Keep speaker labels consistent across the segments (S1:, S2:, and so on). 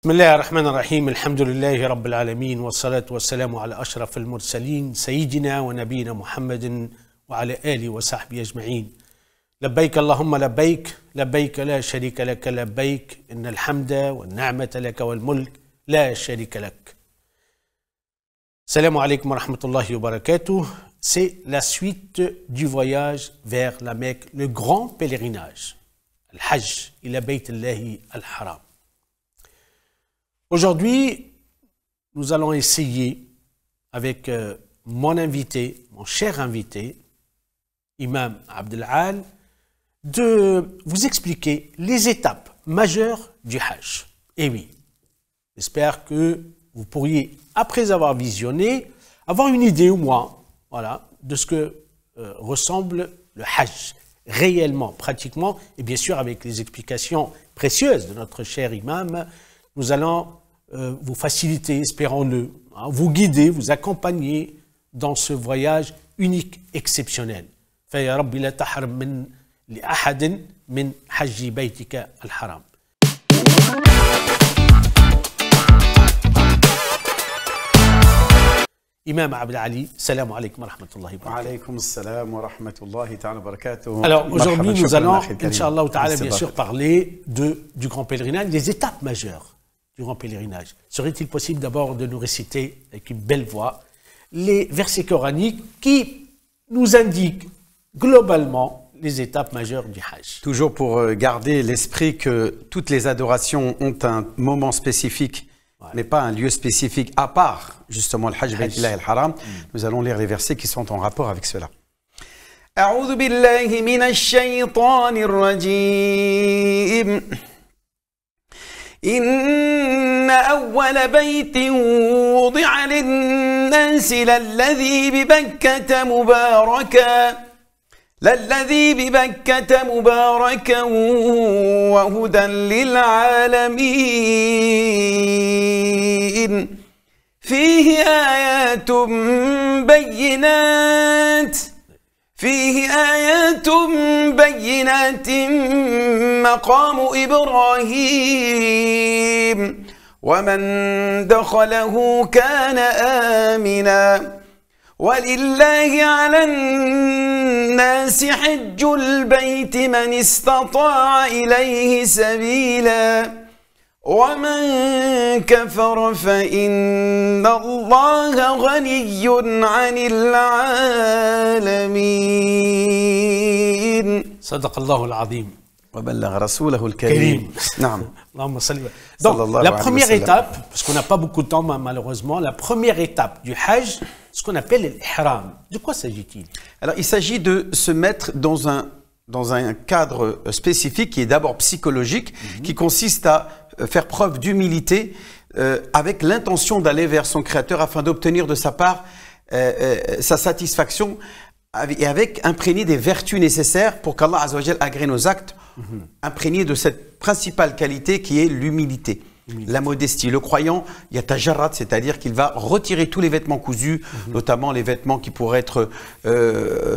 S1: بسم الله الرحمن الرحيم الحمد لله رب العالمين والصلاة والسلام على أشرف المرسلين سيدنا ونبينا محمد وعلى آله وصحبه أجمعين. لبيك اللهم لبيك لبيك لا شريك لك لبيك إن الحمد والنعمة لك والملك لا شريك لك. Salam alaikum wa rahmatullahi wa barakatuh. C'est la suite du voyage vers la Mecque, le grand pèlerinage, Al-Hajj ila Bayt Allahi Al-Haram. Aujourd'hui, nous allons essayer avec mon invité, mon cher invité, Imam Abdel Al, de vous expliquer les étapes majeures du Hajj. Et oui, j'espère que vous pourriez, après avoir visionné, avoir une idée au moins, voilà, de ce que ressemble le Hajj, réellement, pratiquement, et bien sûr avec les explications précieuses de notre cher Imam, nous allons vous faciliter, espérons-le, hein, vous guider, vous accompagner dans ce voyage unique, exceptionnel. فيا رب لا تحرم من لأحد من حج بيتك الحرام. Imam Abdel Ali, salam alaikum wa rahmatullahi wa barakatuh.
S2: Wa alaykum salam wa rahmatullahi ta'ala wa barakatuh.
S1: Alors aujourd'hui nous allons, Inch'Allah ta'ala, bien sûr parler du grand pèlerinage, des étapes majeures du grand pèlerinage. Serait-il possible d'abord de nous réciter avec une belle voix les versets coraniques qui nous indiquent globalement les étapes majeures du Hajj?
S2: Toujours pour garder l'esprit que toutes les adorations ont un moment spécifique, mais pas un lieu spécifique à part justement le Hajj Baytillah al-Haram. Nous allons lire les versets qui sont en rapport avec cela. A'udhu billahi minash shaytanir rajim. إن أول بيت وضع للناس للذي ببكة مباركا وهدى للعالمين فيه آيات بينات مقام إبراهيم ومن دخله كان آمنا ولله على الناس حج البيت من استطاع إليه سبيلا ومن كفر فإن الله غني عن العالمين.
S1: صدق الله العظيم.
S2: وبلغ رسوله الكريم. نعم.
S1: اللهم صل. Donc la première étape, parce qu'on n'a pas beaucoup de temps malheureusement, la première étape du Hajj, ce qu'on appelle l'ihram. De quoi s'agit-il?
S2: Alors il s'agit de se mettre dans un cadre spécifique qui est d'abord psychologique, qui consiste à faire preuve d'humilité avec l'intention d'aller vers son Créateur afin d'obtenir de sa part sa satisfaction et avec imprégné des vertus nécessaires pour qu'Allah Azza wa Jal agrée nos actes, imprégné de cette principale qualité qui est l'humilité. La modestie. Le croyant, il y a tajarrat, c'est-à-dire qu'il va retirer tous les vêtements cousus, notamment les vêtements qui pourraient être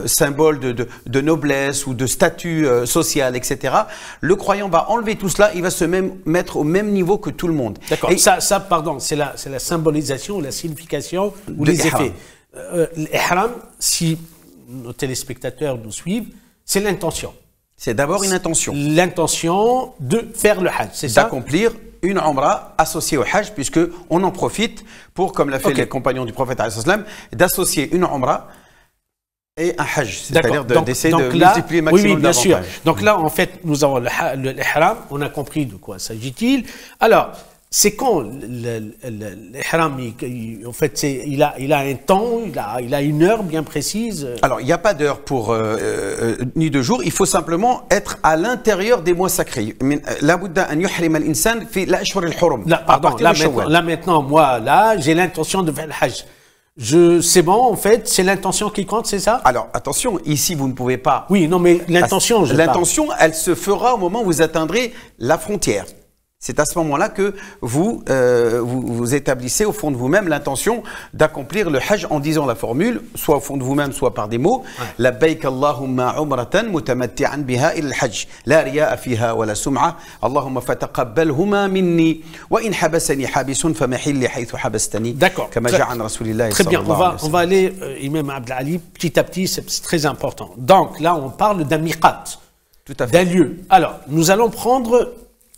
S2: symboles de noblesse ou de statut social, etc. Le croyant va enlever tout cela, il va se mettre au même niveau que tout le monde.
S1: D'accord, ça, pardon, c'est la symbolisation, la signification ou les effets. L'ihram, si nos téléspectateurs nous suivent, c'est l'intention.
S2: C'est d'abord une intention.
S1: L'intention de faire le Hajj, c'est ça?
S2: D'accomplir une Umrah associée au Hajj, puisqu'on en profite pour, comme l'a fait les compagnons du prophète, d'associer une Umrah et un Hajj, c'est-à-dire d'essayer de multiplier maximum d'avantages.
S1: Oui, bien sûr. Donc là, en fait, nous avons l'ihram, on a compris de quoi s'agit-il. Alors, c'est quand l'ihram, en fait, il a un temps, il a une heure bien précise?
S2: Alors, il n'y a pas d'heure ni de jour, il faut simplement être à l'intérieur des mois sacrés. Là,
S1: pardon, là maintenant, moi, là, j'ai l'intention de faire le Hajj. C'est bon, en fait, c'est l'intention qui compte, c'est ça?
S2: Alors, attention, ici, vous ne pouvez pas...
S1: Oui, non, mais l'intention,
S2: l'intention, elle se fera au moment où vous atteindrez la frontière. C'est à ce moment-là que vous, vous établissez au fond de vous-même l'intention d'accomplir le hajj en disant la formule, soit au fond de vous-même, soit par des mots. Labbaik Allahumma umratan mutamatti'an biha ila al-hajj. La riya'a fiha wa la sum'a. Allahumma fataqabbalhuma minni. Wa in habasani habisun famahilli haythu habastani.
S1: D'accord.
S2: Kama ja'a an Rasulillahi
S1: très bien,
S2: sallallahu alayhi wa sallam.
S1: on va aller, Imam Abdel Ali, petit à petit, c'est très important. Donc là, on parle d'un miqat, d'un lieu. Alors, nous allons prendre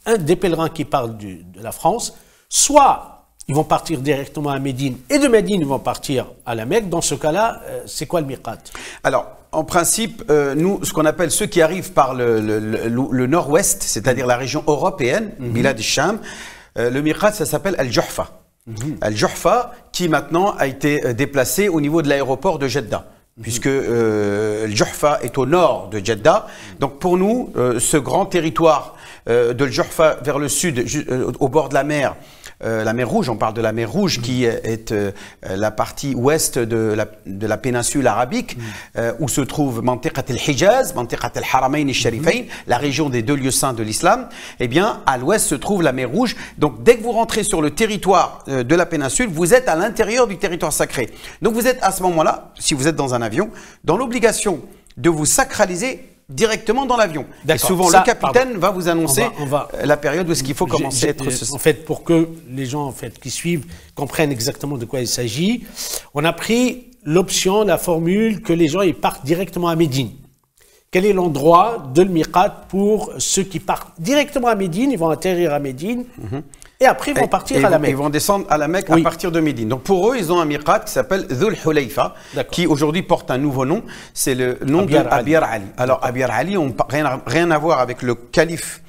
S1: un des pèlerins qui parle de la France, soit ils vont partir directement à Médine, et de Médine, ils vont partir à la Mecque. Dans ce cas-là, c'est quoi le miqat?
S2: Alors, en principe, nous, ce qu'on appelle ceux qui arrivent par le nord-ouest, c'est-à-dire la région européenne, Bilad al-Sham, le miqat, ça s'appelle Al-Juhfa. Al-Juhfa, qui maintenant a été déplacé au niveau de l'aéroport de Jeddah. Puisque Al-Juhfa est au nord de Jeddah. Donc pour nous, ce grand territoire de Al-Juhfa vers le sud, au bord de la mer Rouge, on parle de la mer Rouge qui est la partie ouest de la péninsule arabique, où se trouve Mantiqat al-Hijaz, Mantiqat al-Haramayn al-Sharifayn, la région des deux lieux saints de l'islam. Eh bien, à l'ouest se trouve la mer Rouge. Donc dès que vous rentrez sur le territoire de la péninsule, vous êtes à l'intérieur du territoire sacré. Donc vous êtes à ce moment-là, si vous êtes dans un avion, dans l'obligation de vous sacraliser directement dans l'avion. Et souvent, le capitaine va vous annoncer la période où est-ce qu'il faut commencer à être...
S1: En fait, pour que les gens qui suivent comprennent exactement de quoi il s'agit, on a pris l'option, la formule que les gens ils partent directement à Médine. Quel est l'endroit de l'miqat pour ceux qui partent directement à Médine? Ils vont atterrir à Médine. Et après, ils vont partir à la Mecque.
S2: Ils vont descendre à la Mecque à partir de Médine. Donc pour eux, ils ont un miqat qui s'appelle Dhul Hulayfa, qui aujourd'hui porte un nouveau nom. C'est le nom d'Abiyar Ali. Alors Abiyar Ali, rien à voir avec le calife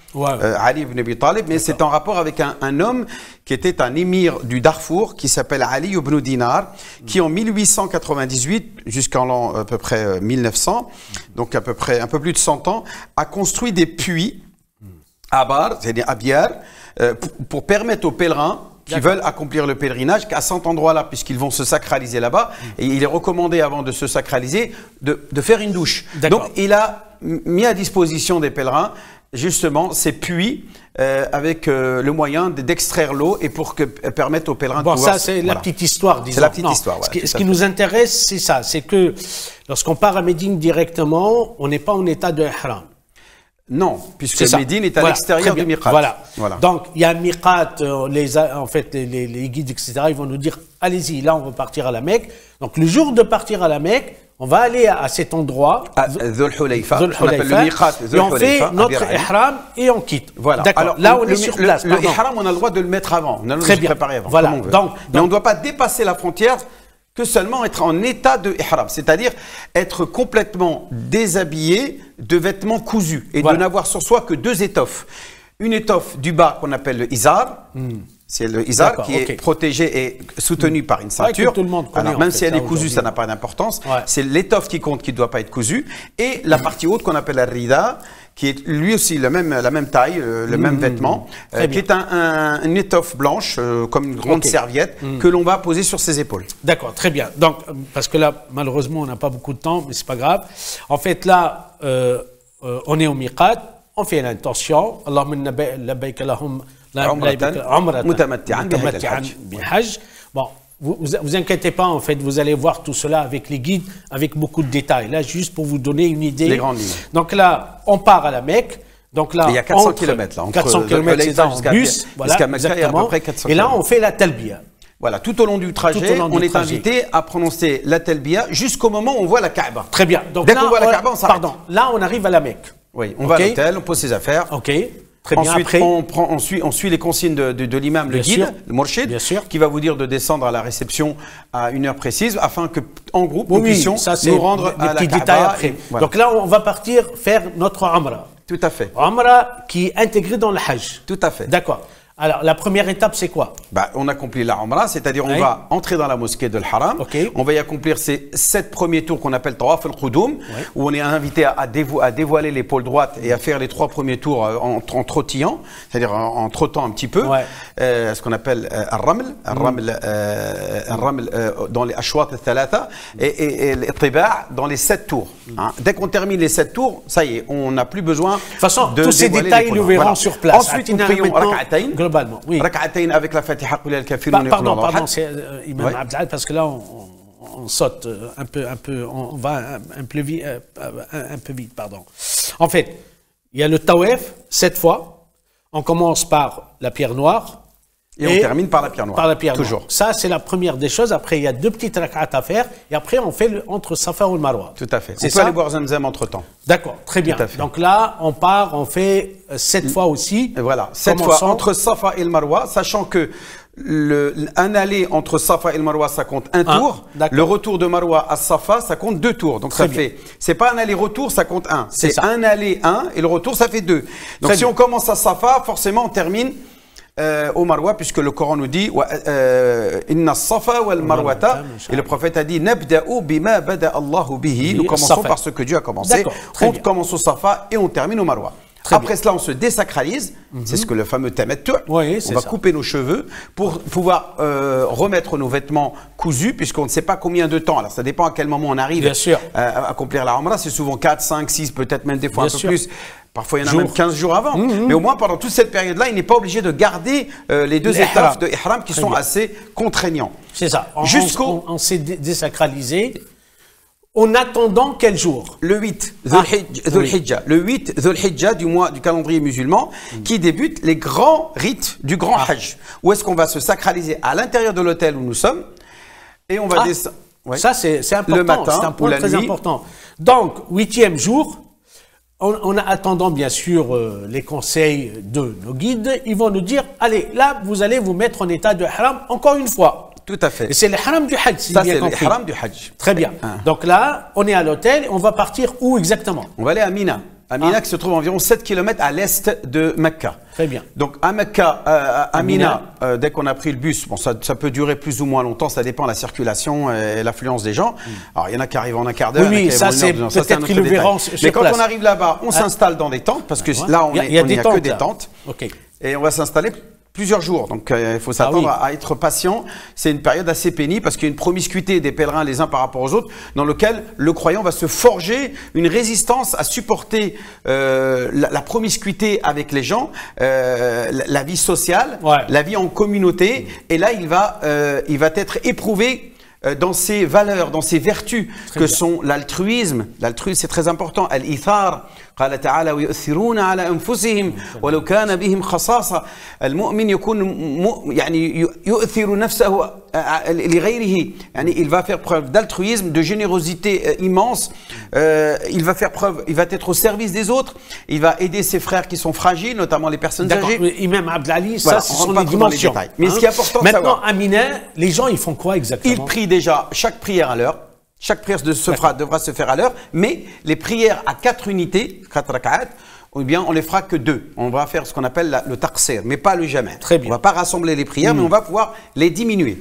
S2: Ali ibn Abi Talib, mais c'est en rapport avec un homme qui était un émir du Darfour, qui s'appelle Ali ibn Dinar, qui en 1898 jusqu'en l'an à peu près 1900, donc à peu près un peu plus de 100 ans, a construit des puits à Bar, c'est-à-dire à Abiyar, pour permettre aux pèlerins qui veulent accomplir le pèlerinage qu'à cet endroit-là, puisqu'ils vont se sacraliser là-bas, et il est recommandé avant de se sacraliser de faire une douche. Donc il a mis à disposition des pèlerins justement ces puits avec le moyen d'extraire l'eau et pour permettre aux pèlerins de pouvoir...
S1: Ça c'est la petite histoire, disons.
S2: C'est la petite histoire,
S1: Ce qui nous intéresse, c'est ça, c'est que lorsqu'on part à Médine directement, on n'est pas en état de ihram.
S2: Non, puisque Médine est à l'extérieur du miqat.
S1: Voilà. Donc, il y a un miqat, en fait, les guides, etc., ils vont nous dire, allez-y, là, on va partir à la Mecque. Donc, le jour de partir à la Mecque, on va aller à cet endroit,
S2: Dhul Hulayfa, on appelle le miqat
S1: et on fait notre ihram et on quitte.
S2: Voilà.
S1: D'accord. Là, on est sur place.
S2: Le ihram, on a le droit de le mettre avant. On a le droit de le préparer avant.
S1: Voilà.
S2: Mais on ne doit pas dépasser la frontière que seulement être en état de ihram, c'est-à-dire être complètement déshabillé de vêtements cousus et de n'avoir sur soi que deux étoffes. Une étoffe du bas qu'on appelle le izar, c'est le izar qui est protégé et soutenu par une ceinture.
S1: Tout le monde connaît,
S2: alors même si elle est cousue, ça n'a pas d'importance. C'est l'étoffe qui compte, qui ne doit pas être cousue. Et la partie haute qu'on appelle la rida, qui est lui aussi la même taille, le même vêtement, qui est une étoffe blanche, comme une grande serviette, que l'on va poser sur ses épaules.
S1: D'accord, très bien. Donc, parce que là, malheureusement, on n'a pas beaucoup de temps, mais c'est pas grave. En fait, là, on est au miqat, on fait l'intention. Allahumma labbaik Allahumma mutamatti'an bihajj. Bon, vous inquiétez pas, en fait, vous allez voir tout cela avec les guides, avec beaucoup de détails. Là, juste pour vous donner une idée.
S2: Les grandes lignes.
S1: Donc là, on part à la Mecque. Donc là,
S2: il y a 400 km là.
S1: 400 km, c'est en bus.
S2: Jusqu'à Mecca, il y a à peu près 400 km.
S1: Et là, on fait la talbiya.
S2: Voilà, tout au long du trajet, on est invité à prononcer la talbiya jusqu'au moment où on voit la Kaaba.
S1: Très bien. Donc
S2: dès qu'on voit la Kaaba, on s'arrête.
S1: Pardon, là, on arrive à la Mecque.
S2: Oui, on va à l'hôtel, on pose ses affaires.
S1: Ok. Très bien.
S2: Ensuite, on suit les consignes de l'imam, le guide, le mourchid, qui va vous dire de descendre à la réception à une heure précise, afin que, en groupe, nous puissions nous rendre à la Kaaba.
S1: Donc là, on va partir faire notre Umrah.
S2: Tout à fait.
S1: Umrah qui est intégré dans le Hajj.
S2: Tout à fait.
S1: D'accord. Alors, la première étape, c'est quoi?
S2: Bah, on accomplit la Umrah, c'est-à-dire on va entrer dans la mosquée de l'Haram. On va y accomplir ces 7 premiers tours qu'on appelle Tawaf al-Qudum, où on est invité à dévoiler l'épaule droite et à faire les 3 premiers tours en trottillant, c'est-à-dire en trottant un petit peu, ce qu'on appelle al-Raml, dans les Ashwat al-Thalatha, et l'Ittiba' dans les 7 tours. Hein. Dès qu'on termine les 7 tours, ça y est, on n'a plus besoin de
S1: toute façon, tous ces détails, nous verrons sur place.
S2: Ensuite, nous prions Rak'atayn.
S1: Globalement, oui.
S2: Rak'atayn avec la Fatiha Qul al-Kafirun.
S1: Pardon, c'est Imam Abdelal, parce que là, on saute un peu, on va un peu vite, pardon. En fait, il y a le Tawaf, 7 fois. On commence par la pierre noire.
S2: Et on termine par la pierre noire.
S1: Par la pierre
S2: toujours.
S1: Noire. Ça, c'est la première des choses. Après, il y a 2 petites rak'at à faire. Et après, on fait entre Safa ou le Marwa.
S2: Tout à fait. On peut aller boire Zamzam entre-temps.
S1: D'accord, très bien. Donc là, on part, on fait 7 fois aussi.
S2: Et voilà, 7 fois entre Safa et le Marwa, sachant que un aller entre Safa et le Marwa, ça compte un tour. Le retour de Marwa à Safa, ça compte 2 tours. Donc ça fait, c'est pas un aller-retour, ça compte 1. C'est un aller 1 et le retour, ça fait 2. Donc si on commence à Safa, forcément, on termine au Marwa, puisque le Coran nous dit Inna Safa wal Marwata, et le prophète a dit Nabda'u bima bada Allahu bihi. Nous commençons par ce que Dieu a commencé. On commence au Safa et on termine au Marwa. Après cela, on se désacralise. C'est ce que le fameux tamattu. On va couper nos cheveux pour pouvoir remettre nos vêtements cousus, puisqu'on ne sait pas combien de temps. Alors, ça dépend à quel moment on arrive à accomplir la Umrah. C'est souvent 4, 5, 6, peut-être même des fois un peu plus. Parfois, il y en a même 15 jours avant. Mais au moins, pendant toute cette période-là, il n'est pas obligé de garder les 2 étapes de Ihram qui sont assez contraignants.
S1: C'est ça. On s'est désacralisé. En attendant quel jour?
S2: Le 8 Dhul Hijjah. Le 8 Dhul Hijjah du mois du calendrier musulman qui débute les grands rites du grand Hajj. Où est-ce qu'on va se sacraliser? À l'intérieur de l'hôtel où nous sommes. Et on va descendre.
S1: Ça, c'est important.
S2: Le matin,
S1: c'est un point très important. Donc, 8e jour. En attendant, bien sûr, les conseils de nos guides, ils vont nous dire, allez, là, vous allez vous mettre en état de haram encore une fois.
S2: Tout à fait.
S1: Et c'est le haram du Hajj, si
S2: ça,
S1: bien
S2: c'est
S1: compris.
S2: le haram du Hajj.
S1: Très bien. Donc là, on est à l'hôtel, on va partir où exactement?
S2: On va aller à Mina. À Mina, qui se trouve environ 7 km à l'est de Mecca.
S1: Très bien.
S2: Donc à Mecca, à Mina, dès qu'on a pris le bus, bon, ça peut durer plus ou moins longtemps, ça dépend de la circulation et l'affluence des gens. Alors il y en a qui arrivent en un quart d'heure.
S1: Oui, ça c'est peut-être qu'ils le verront sur place.
S2: Mais quand on arrive là-bas, on s'installe dans des tentes, parce que là, il n'y a que des tentes. Et on va s'installer plusieurs jours, donc il faut s'attendre à être patient. C'est une période assez pénible parce qu'il y a une promiscuité des pèlerins les uns par rapport aux autres, dans lequel le croyant va se forger une résistance à supporter la promiscuité avec les gens, la vie sociale, la vie en communauté. Et là, il va être éprouvé dans ses valeurs, dans ses vertus que sont l'altruisme. L'altruisme, c'est très important. Al-ithar. قال تعالى ويؤثرون على أنفسهم ولو كان بهم خصاصة. المؤمن يكون يعني يؤثر نفسه لغيره. يعني il va faire preuve d'altruisme, de générosité immense. Il va faire preuve, il va être au service des autres. Il va aider ses frères qui sont fragiles, notamment les personnes âgées.
S1: Imam Abdelali, ça, ce sont les dimensions.
S2: Mais ce qui est important de
S1: savoir. Maintenant, à Mina, les gens, ils font quoi exactement?
S2: Ils prient déjà chaque prière à l'heure. Chaque prière devra se faire à l'heure, mais les prières à 4 unités, 4 rak'at, ou bien on les fera que 2. On va faire ce qu'on appelle le taqsir, mais pas le jama'.
S1: Très bien.
S2: On ne va pas rassembler les prières, mais on va pouvoir les diminuer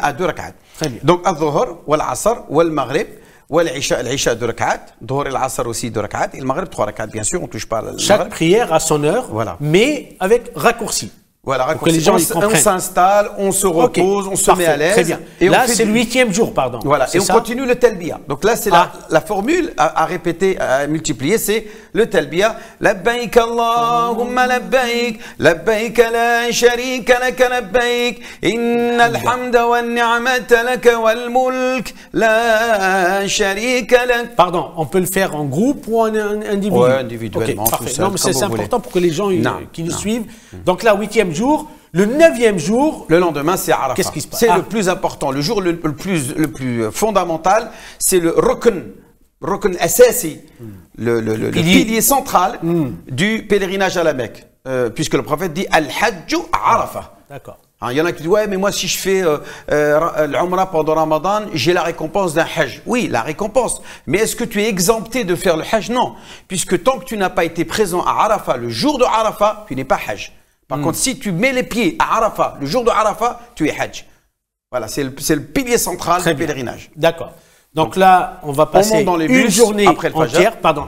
S2: à 2 rak'at.
S1: Très bien.
S2: Donc, al-dhuhr, wal-asr, wal-maghrib, wal-isha 2 rak'at, dhuhr et al-asr aussi 2 rak'at, et le maghrib 3 rak'at, bien sûr, on ne touche pas le
S1: Chaque prière à son heure, mais avec raccourci.
S2: Voilà, les gens on s'installe, on se repose, on se met à l'aise.
S1: Très bien. Et là, c'est le 8e jour, pardon.
S2: Voilà, et on continue le talbiya. Donc là, c'est la formule à répéter, à multiplier, c'est le talbiya. Labbaik Allahumma labbaik, labbaik la sharika laka labbaik, innal hamda wan ni'mata laka wal mulk la sharika lak.
S1: Pardon, on peut le faire en groupe ou en individu?
S2: Oui, individuellement.
S1: Parfait. Non, mais c'est important pour que les gens qui nous suivent. Donc là, 8e jour, le 9e jour.
S2: Le lendemain, c'est Arafat.
S1: Qu'est-ce qui se passe?
S2: C'est le plus important. Le jour le plus fondamental, c'est le Rukn Asasi, le pilier central du pèlerinage à la Mecque. Puisque le prophète dit Al-Hajju Arafat.
S1: D'accord.
S2: Il y en a qui disent, ouais, mais moi, si je fais l'Umrah pendant Ramadan, j'ai la récompense d'un Hajj. Oui, la récompense. Mais est-ce que tu es exempté de faire le Hajj? Non. Puisque tant que tu n'as pas été présent à Arafat, le jour de Arafat, tu n'es pas Hajj. Par contre, si tu mets les pieds à Arafat, le jour de Arafat, tu es Hajj. Voilà, c'est le pilier central du pèlerinage.
S1: D'accord. Donc là, on va passer une journée entière. Pardon,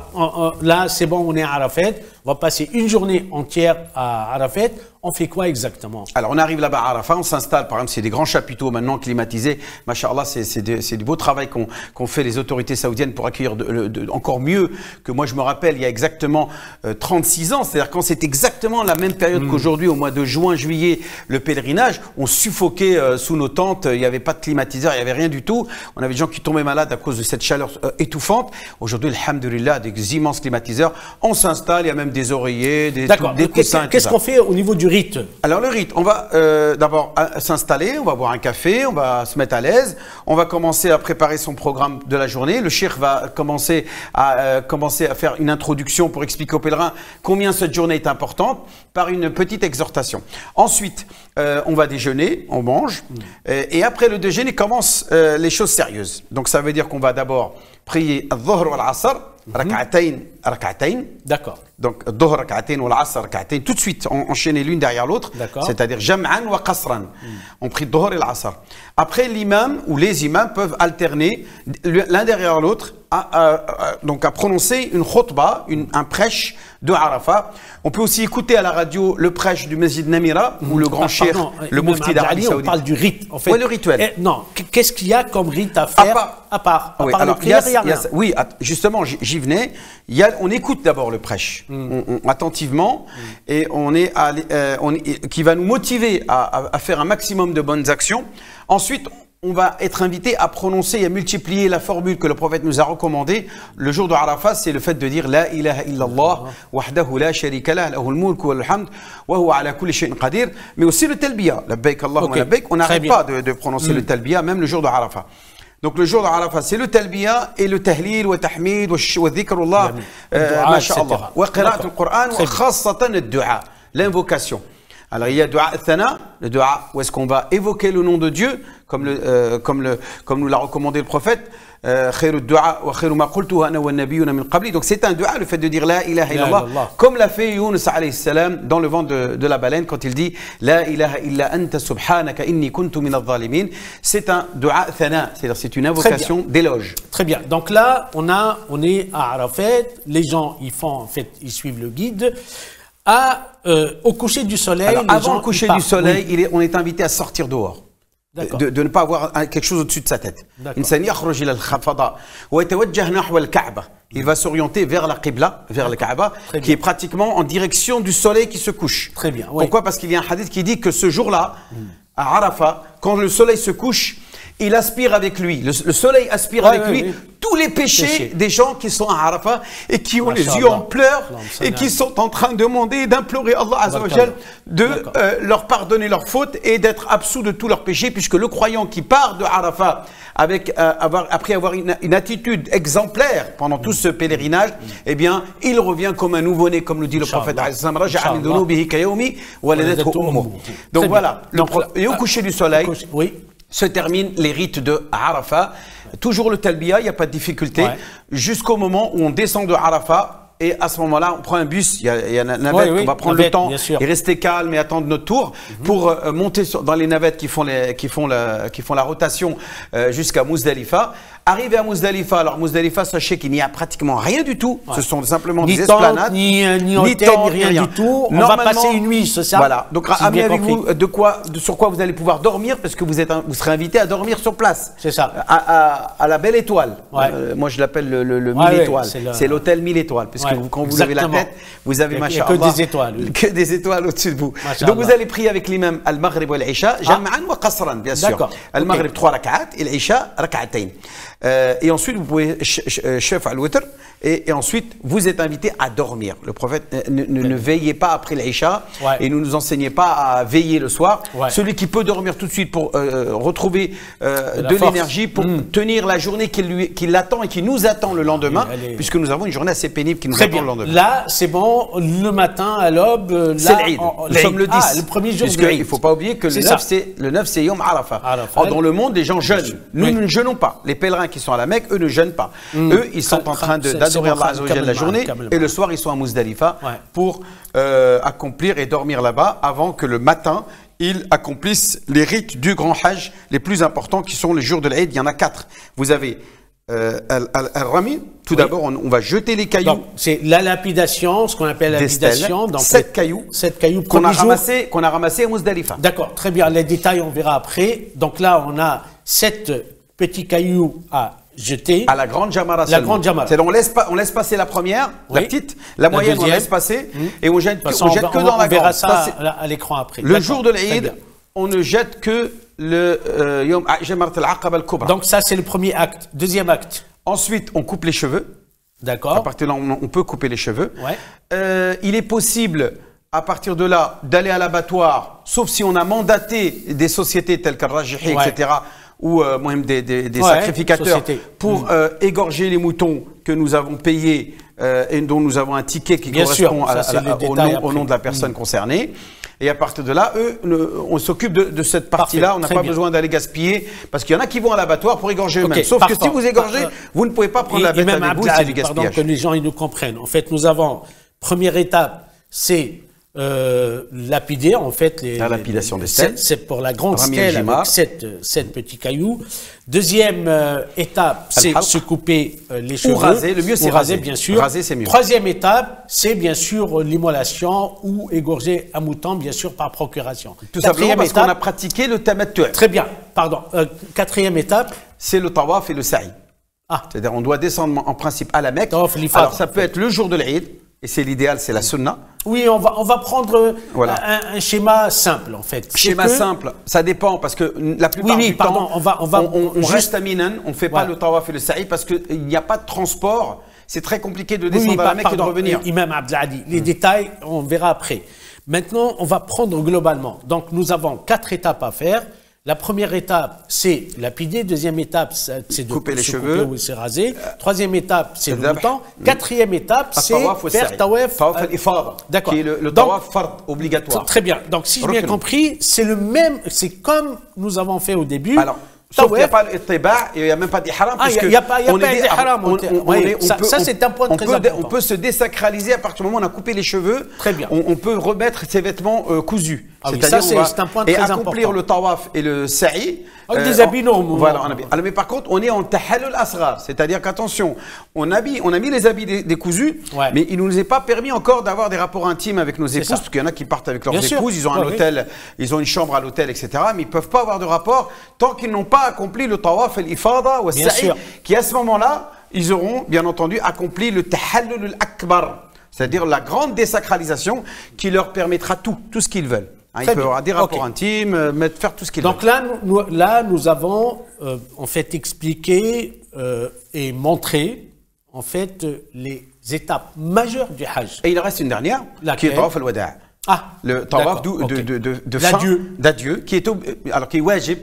S1: là, c'est bon, on est à Arafat. On va passer une journée entière à Arafat. On fait quoi exactement?
S2: Alors, on arrive là-bas à Arafat, on s'installe. Par exemple, c'est des grands chapiteaux maintenant climatisés. Masha'Allah, c'est du beau travail qu'ont fait les autorités saoudiennes pour accueillir encore mieux que moi, je me rappelle, il y a exactement 36 ans. C'est-à-dire quand c'est exactement la même période qu'aujourd'hui, au mois de juin, juillet, le pèlerinage, on suffoquait sous nos tentes. Il n'y avait pas de climatiseur, il n'y avait rien du tout. On avait des gens qui tombaient malades à cause de cette chaleur étouffante. Aujourd'hui, alhamdoulilah, des immenses climatiseurs. On s'installe, il y a même des oreillers, des coussins.
S1: Qu'est-ce qu'on fait au niveau du rite?
S2: Alors le rite, on va d'abord s'installer, on va boire un café, on va se mettre à l'aise, on va commencer à préparer son programme de la journée. Le cheikh va commencer à faire une introduction pour expliquer aux pèlerins combien cette journée est importante par une petite exhortation. Ensuite, on va déjeuner, on mange, et après le déjeuner commencent les choses sérieuses. Donc ça veut dire qu'on va d'abord prier al-Dhuhr wal-Asr, rak'atayn.
S1: D'accord.
S2: Donc, Dhuhr rak'atayn ou l'Asr rak'atayn, tout de suite enchaîner l'une derrière l'autre, c'est-à-dire jam'an wa qasran. On prie Dhuhr et l'Asr. Après, l'imam ou les imams peuvent alterner l'un derrière l'autre donc à prononcer une khutbah, un prêche de Arafat. On peut aussi écouter à la radio le prêche du Masjid Namira ou le grand cheikh, le mufti d'Arabie Saoudite.
S1: On parle du rite, en fait.
S2: Oui, le rituel.
S1: Non, qu'est-ce qu'il y a comme rite à faire à part le prière, il y a rien.
S2: Oui, justement, j'y venais. On écoute d'abord le prêche attentivement et qui va nous motiver à faire un maximum de bonnes actions. Ensuite, on va être invité à prononcer et à multiplier la formule que le prophète nous a recommandée. Le jour de Arafat, c'est le fait de dire La ilaha illallah, wahdahu la sharika lah, lahul mulk wal hamd, wa huwa ala kulli shay'in qadir. Mais aussi le talbiya, labbaik Allahumma labbaik. On n'arrête pas de prononcer le talbiya, même le jour de Arafat. Donc le jour de Arafat, c'est le talbiya et le tahlil, wa tahmid, wa dhikrullah, masha'Allah. Wa qira'at al-Qur'an, wa khassatan al-du'a, l'invocation. Alors il y a dua thana, le dua où est-ce qu'on va évoquer le nom de Dieu, comme nous l'a recommandé le prophète. Donc c'est un dua, le fait de dire la ilaha illallah, comme l'a fait Yunus alayhi salam dans le ventre de la baleine quand il dit la ilaha illa anta subhanaka inni kuntu min adh-dhalimin. C'est un dua thana, c'est-à-dire c'est une invocation d'éloge.
S1: Très bien. Donc là, on est à Arafat, les gens ils suivent le guide. Au coucher du soleil.
S2: Alors, avant le coucher du soleil, on est invité à sortir dehors. De ne pas avoir quelque chose au-dessus de sa tête. Il va s'orienter vers la Qibla, vers le Kaaba, qui est pratiquement en direction du soleil qui se couche.
S1: Très bien.
S2: Pourquoi? Parce qu'il y a un hadith qui dit que ce jour-là, à Arafat, quand le soleil se couche, il aspire avec lui. Le soleil aspire avec lui tous les péchés des gens qui sont à Arafat et qui ont les yeux en pleurs et qui sont en train de demander et d'implorer Allah Azza wa Jal de leur pardonner leurs fautes et d'être absous de tous leurs péchés, puisque le croyant qui part de Arafat après avoir une attitude exemplaire pendant tout ce pèlerinage, eh bien, il revient comme un nouveau-né, comme le dit le prophète. Donc voilà, et au coucher du soleil, se terminent les rites de Arafat. Toujours le talbiya, il n'y a pas de difficulté, jusqu'au moment où on descend de Arafat. Et à ce moment-là, on prend un bus, il y a une navette, on va prendre le temps et rester calme et attendre notre tour pour monter dans les navettes qui font la rotation jusqu'à Muzdalifa. Arrivé à Muzdalifa, alors Muzdalifa, sachez qu'il n'y a pratiquement rien du tout. Ce sont simplement des esplanades.
S1: Ni hôtel, ni rien du tout. On va passer une nuit, c'est ça?
S2: Voilà. Donc, amenez avec vous sur quoi vous allez pouvoir dormir, parce que vous serez invité à dormir sur place.
S1: C'est ça.
S2: À la Belle Étoile. Moi, je l'appelle le 1000 étoiles. C'est l'hôtel 1000 étoiles. Puisque quand vous levez la tête, vous avez, masha'Allah,
S1: que des étoiles.
S2: Que des étoiles au-dessus de vous. Donc, vous allez prier avec l'imam al-Maghrib ou al-Isha, jam'an wa qasran, bien sûr. Al-Maghrib, 3 rak'at, et l'Isha, rak'atayn. Et ensuite, vous pouvez chef al-witr, et ensuite, vous êtes invité à dormir. Le prophète ne veillez pas après l'Isha, et ne nous enseignez pas à veiller le soir. Celui qui peut dormir tout de suite pour retrouver de l'énergie, pour tenir la journée qui l'attend et qui nous attend le lendemain, puisque nous avons une journée assez pénible qui nous
S1: Très bien. Là, c'est bon, le matin, à l'aube.
S2: C'est l'Eid. Nous sommes le 10.
S1: Le premier jour de l'Eid.
S2: Il ne faut pas oublier que le 9, c'est Yom Arafah. Dans le monde, les gens jeûnent. Nous ne jeûnons pas. Les pèlerins qui sont à la Mecque, eux ne jeûnent pas. Eux, ils sont en train d'adorer Allah Azza wa Jalla la journée. Et le soir, ils sont à Muzdalifa pour accomplir et dormir là-bas avant que le matin, ils accomplissent les rites du grand Hajj les plus importants qui sont les jours de l'Eid. Il y en a 4. vous avez Al-Rami, tout d'abord, on va jeter les cailloux.
S1: C'est la lapidation, ce qu'on appelle la lapidation.
S2: 7 cailloux.
S1: 7 cailloux
S2: qu'on a ramassés à Muzdalifa.
S1: D'accord, très bien. Les détails, on verra après. Donc là, on a 7 petits cailloux à jeter.
S2: À la grande Jamara.
S1: La grande Jamara.
S2: On laisse passer la première, la petite, la moyenne, on laisse passer, et on jette que dans la grande.
S1: On verra ça à l'écran après.
S2: Le jour de l'Eid, on ne jette que le Yom Jamarat al-Aqaba al-Kubra.
S1: Donc ça, c'est le premier acte. Deuxième acte.
S2: Ensuite, on coupe les cheveux.
S1: D'accord.
S2: À partir de là, on peut couper les cheveux. Il est possible, à partir de là, d'aller à l'abattoir, sauf si on a mandaté des sociétés telles qu'Al-Rajihi, etc., ou même des sacrificateurs, pour égorger les moutons que nous avons payés et dont nous avons un ticket qui correspond au nom de la personne concernée. Et à partir de là, on s'occupe de cette partie-là. On n'a pas besoin d'aller gaspiller, parce qu'il y en a qui vont à l'abattoir pour égorger eux-mêmes. Sauf que si vous égorgez, vous ne pouvez pas prendre la bête avec vous, c'est du gaspillage.
S1: Pardon, que les gens ils nous comprennent. En fait, nous avons, première étape, c'est lapider, en fait,
S2: la lapidation des stèles.
S1: C'est pour la grande stèle avec 7 petits cailloux. Deuxième étape, c'est se couper les cheveux.
S2: Ou raser, le mieux c'est raser,
S1: bien sûr.
S2: Raser, c'est mieux.
S1: Troisième étape, c'est bien sûr l'immolation ou égorger un mouton, bien sûr, par procuration.
S2: Tout simplement parce qu'on a pratiqué le tamattu'.
S1: Très bien, pardon. Quatrième étape,
S2: c'est le tawaf et le sa'i. C'est-à-dire on doit descendre en principe à la Mecque. Alors ça peut être le jour de l'Eid. Et c'est l'idéal, c'est la sunna.
S1: Oui, on va prendre un schéma simple, en fait.
S2: Schéma simple, ça dépend, parce que la plupart du temps, on reste à Minan, on ne fait pas le tawaf et le sa'i, parce qu'il n'y a pas de transport. C'est très compliqué de descendre à la Mecque et de revenir.
S1: Imam Abdelhadi, les détails, on verra après. Maintenant, on va prendre globalement. Donc, nous avons 4 étapes à faire. La première étape, c'est lapider. Deuxième étape, c'est de
S2: couper les cheveux
S1: ou se raser. Troisième étape, c'est le mouton. Quatrième étape, c'est faire tawaf
S2: al-ifada,
S1: d'accord,
S2: qui est le tawaf fard obligatoire.
S1: Très bien. Donc, si j'ai bien compris, c'est le même, c'est comme nous avons fait au début.
S2: Alors, sauf qu'il n'y a pas l'ittiba' et il n'y a même pas d'ihram.
S1: Il n'y a pas d'ihram. Ça, c'est un point très important.
S2: On peut se désacraliser à partir du moment où on a coupé les cheveux.
S1: Très bien.
S2: On peut remettre ses vêtements cousus.
S1: Ça, c'est un point très important.
S2: Et accomplir le tawaf et le sa'i.
S1: Avec des habits normaux.
S2: Voilà, alors, mais par contre, on est en tahallul asghar. C'est-à-dire qu'attention, on a mis les habits décousus, mais il ne nous est pas permis encore d'avoir des rapports intimes avec nos épouses, parce qu'il y en a qui partent avec leurs épouses, ils ont un hôtel, ils ont une chambre à l'hôtel, etc. Mais ils ne peuvent pas avoir de rapport tant qu'ils n'ont pas accompli le tawaf et l'ifada ou sa'i, qui à ce moment-là, ils auront bien entendu accompli le tahallul akbar, c'est-à-dire la grande désacralisation qui leur permettra tout ce qu'ils veulent. Il peut avoir des rapports intimes, faire tout ce qu'il veut.
S1: Donc là, nous avons en fait expliqué et montré en fait les étapes majeures du Hajj.
S2: Et il reste une dernière, qui est le tawaf al-wada'. Le tawaf de fin d'adieu, qui est wajib,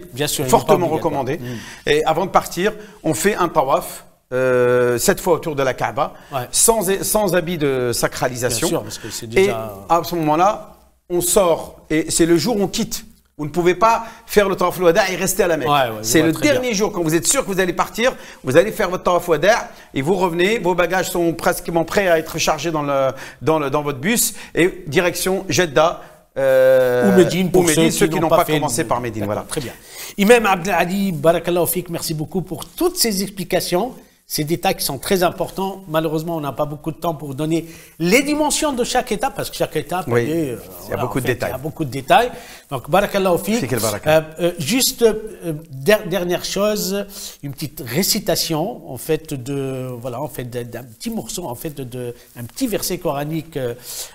S2: fortement recommandé. Et avant de partir, on fait un tawaf 7 fois autour de la Kaaba, sans habit de sacralisation.
S1: Bien sûr, parce que c'est déjà...
S2: Et à ce moment-là, on sort, et c'est le jour où on quitte. Vous ne pouvez pas faire le tawaf al-wada' et rester à la Mecque. C'est le dernier jour, quand vous êtes sûr que vous allez partir, vous allez faire votre tawaf al-wada' et vous revenez, vos bagages sont pratiquement prêts à être chargés dans votre bus, et direction Jeddah,
S1: ou Médine, pour
S2: ceux qui n'ont pas commencé par Médine. Voilà.
S1: Très bien. Imam Abdelhadi, barakallahu fik, merci beaucoup pour toutes ces explications. Ces détails qui sont très importants. Malheureusement, on n'a pas beaucoup de temps pour donner les dimensions de chaque étape, parce que chaque étape,
S2: il y a beaucoup de détails.
S1: Il y a beaucoup de détails. Donc, barakallahu fik. Juste, dernière chose, une petite récitation, en fait, d'un petit morceau, en fait, un petit verset coranique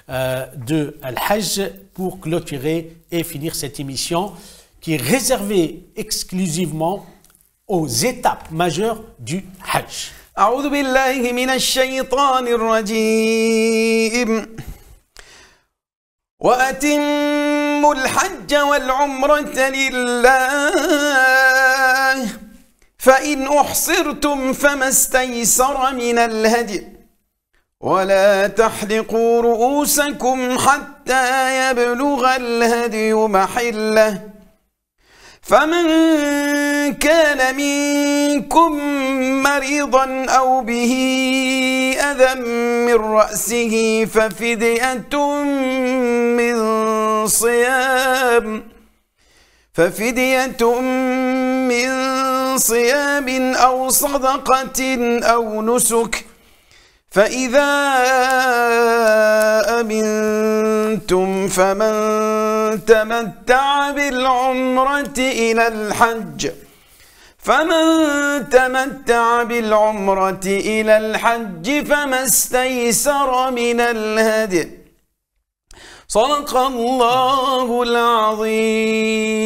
S1: de Al-Hajj pour clôturer et finir cette émission qui est réservée exclusivement aux étapes majeures du Hajj.
S2: أعوذ بالله من الشيطان الرجيم وأتموا الحج والعمرة لله فإن أحصرتم فما استيسر من الهدي ولا تحلقوا رؤوسكم حتى يبلغ الهدي محله فمن كان منكم مريضا أو به أذى من رأسه ففدية من صيام أو صدقة أو نسك فإذا أمنتم فمن تمتع بالعمرة إلى الحج فما استيسر من الهدي صدق الله العظيم.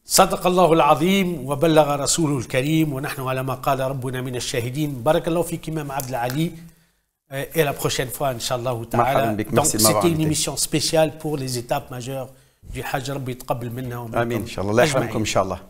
S1: صدق الله العظيم وبلغ رسوله الكريم ونحن على ما قال ربنا من الشاهدين. بارك الله فيك إمام عبد العالي. Et la prochaine fois, Inch'Allah ta'ala. Donc c'était une émission spéciale pour les étapes majeures du Hajj. Rabbi yataqabbal minna wa minkum.
S2: Amin. Inch'Allah. Allah yahfazkum Inch'Allah.